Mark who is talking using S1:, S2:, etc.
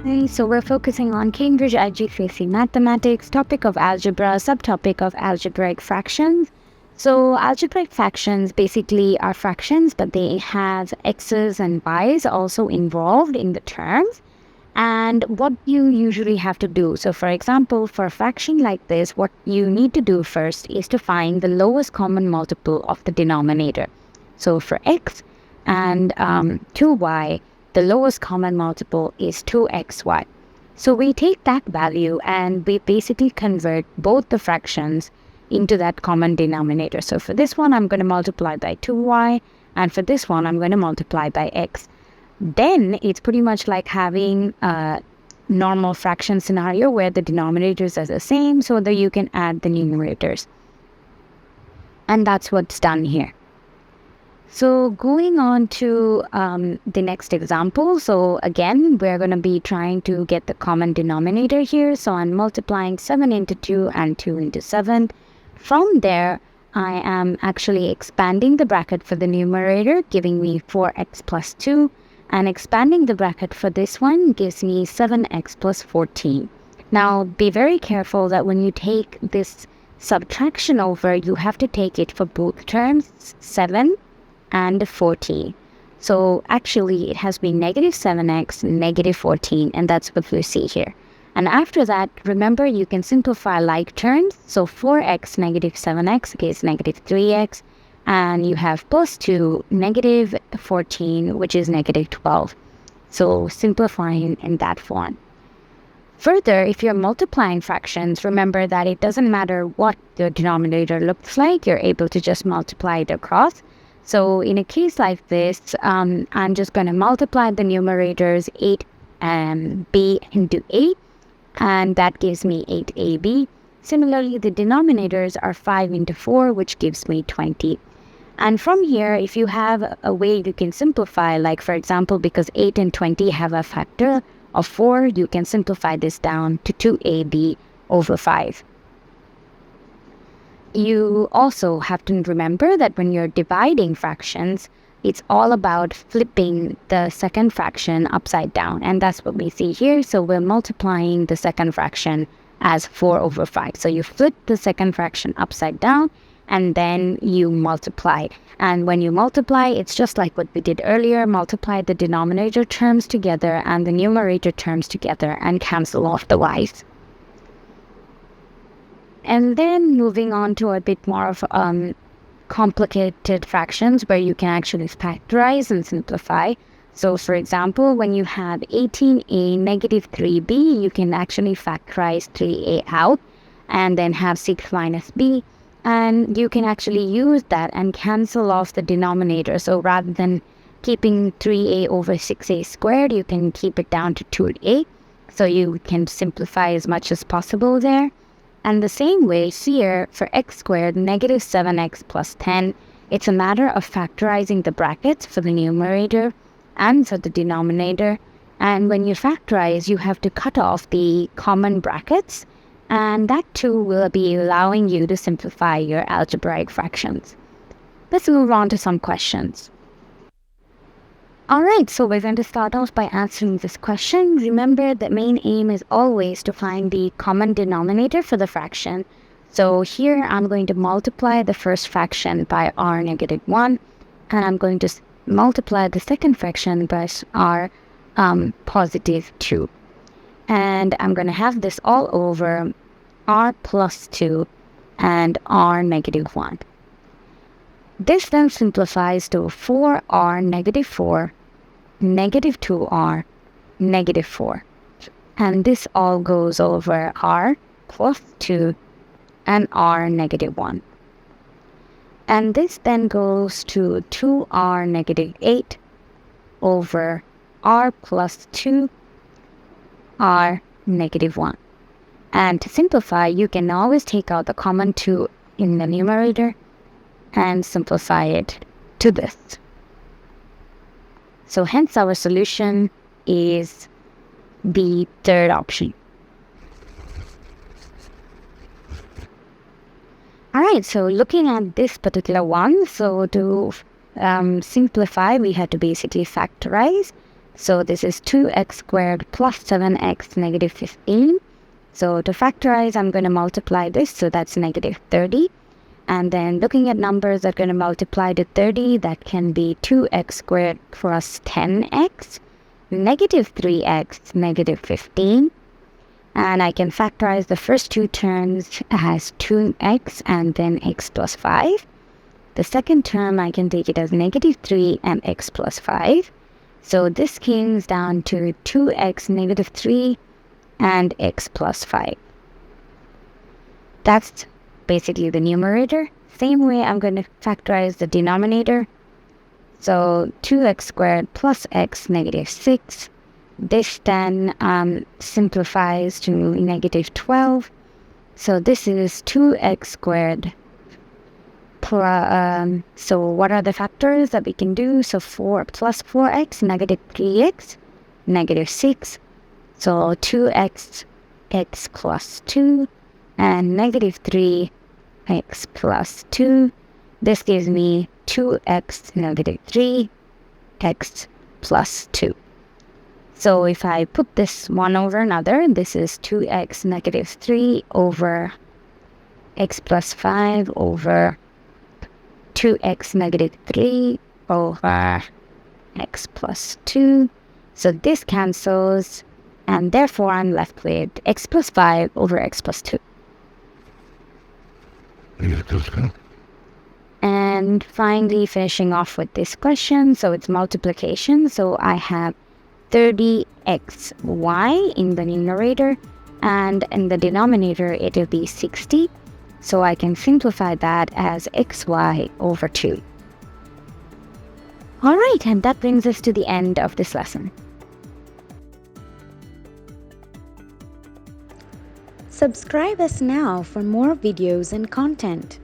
S1: Okay, so we're focusing on Cambridge IGCSE Mathematics, topic of algebra, subtopic of algebraic fractions. So algebraic fractions basically are fractions, but they have x's and y's also involved in the terms. And what you usually have to do, so for example, for a fraction like this, what you need to do first is to find the lowest common multiple of the denominator. So for x and 2y, the lowest common multiple is 2xy. So we take that value and we basically convert both the fractions into that common denominator. So for this one, I'm going to multiply by 2y, and for this one, I'm going to multiply by x. Then it's pretty much like having a normal fraction scenario where the denominators are the same so that you can add the numerators. And that's what's done here. So going on to the next example. So again, we're going to be trying to get the common denominator here. So I'm multiplying 7 into 2 and 2 into 7. From there, I am actually expanding the bracket for the numerator, giving me 4x plus 2. And expanding the bracket for this one gives me 7x plus 14. Now, be very careful that when you take this subtraction over, you have to take it for both terms, 7 and 14. So actually, it has been negative 7x, negative 14, and that's what we see here. And after that, remember, you can simplify like terms. So 4x negative 7x gives negative 3x. And you have plus 2, negative 14, which is negative 12. So simplifying in that form. Further, if you're multiplying fractions, remember that it doesn't matter what the denominator looks like, you're able to just multiply it across. So in a case like this, I'm just going to multiply the numerators 8b into 8, and that gives me 8ab. Similarly, the denominators are 5 into 4, which gives me 20. And from here, if you have a way you can simplify, like for example, because 8 and 20 have a factor of 4, you can simplify this down to 2ab over 5. You also have to remember that when you're dividing fractions, it's all about flipping the second fraction upside down. And that's what we see here. So we're multiplying the second fraction as 4 over 5. So you flip the second fraction upside down, and then you multiply. And when you multiply, it's just like what we did earlier, multiply the denominator terms together and the numerator terms together and cancel off the y's. And then moving on to a bit more of complicated fractions where you can actually factorize and simplify. So for example, when you have 18a negative 3b, you can actually factorize 3a out and then have 6 minus b. And you can actually use that and cancel off the denominator. So rather than keeping 3a over 6a squared, you can keep it down to 2a. So you can simplify as much as possible there. And the same way here for x squared, negative 7x plus 10, it's a matter of factorizing the brackets for the numerator and for the denominator. And when you factorize, you have to cut off the common brackets. And that too will be allowing you to simplify your algebraic fractions. Let's move on to some questions. Alright, so we're going to start off by answering this question. Remember, the main aim is always to find the common denominator for the fraction. So here I'm going to multiply the first fraction by r negative 1, and I'm going to multiply the second fraction by r positive 2. And I'm going to have this all over r plus 2 and r negative 1. This then simplifies to 4r negative 4, negative 2r, negative 4. And this all goes over r plus 2 and r negative 1. And this then goes to 2r negative 8 over r plus 2, r negative 1. And to simplify, you can always take out the common 2 in the numerator and simplify it to this. So hence our solution is the third option. Alright, so looking at this particular one, so to simplify, we had to basically factorize. So this is 2x squared plus 7x negative 15. So to factorize, I'm going to multiply this, so that's negative 30. And then looking at numbers that are going to multiply to 30, that can be 2x squared plus 10x, negative 3x, negative 15. And I can factorize the first two terms as 2x and then x plus 5. The second term, I can take it as negative 3 and x plus 5. So this comes down to 2x negative 3 and x plus 5. That's basically the numerator. Same way I'm going to factorize the denominator. So 2x squared plus x negative 6. This then simplifies to negative 12. So this is 2x squared. So what are the factors that we can do? So 4 plus 4x, negative 3x, negative 6. So 2x, x plus 2, and negative 3, x plus 2. This gives me 2x negative 3, x plus 2. So if I put this one over another, this is 2x negative 3 over x plus 5 over 2x negative 3 over x plus 2. So this cancels, and therefore I'm left with x plus 5 over x plus 2. And finally finishing off with this question, so it's multiplication. So I have 30xy in the numerator, and in the denominator it will be 60. So I can simplify that as xy over 2. Alright, and that brings us to the end of this lesson.
S2: Subscribe us now for more videos and content.